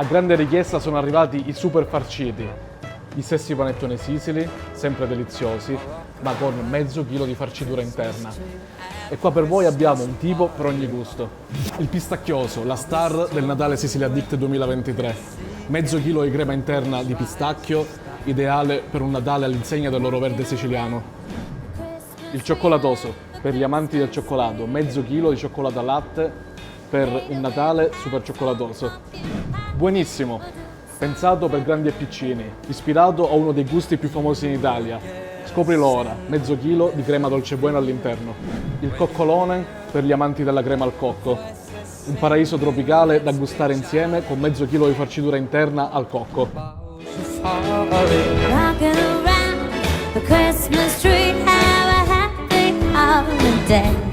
A grande richiesta sono arrivati i super farciti, gli stessi panettoni Sicily, sempre deliziosi, ma con mezzo chilo di farcitura interna. E qua per voi abbiamo un tipo per ogni gusto. Il pistacchioso, la star del Natale Sicily Addict 2023. Mezzo chilo di crema interna di pistacchio, ideale per un Natale all'insegna dell'oro verde siciliano. Il cioccolatoso, per gli amanti del cioccolato, mezzo chilo di cioccolato al latte per un Natale super cioccolatoso. Buonissimo, pensato per grandi e piccini, ispirato a uno dei gusti più famosi in Italia. Scoprilo ora, mezzo chilo di crema dolce buena all'interno. Il coccolone per gli amanti della crema al cocco. Un paradiso tropicale da gustare insieme con mezzo chilo di farcitura interna al cocco. Rocking around the Christmas tree, have a happy holiday.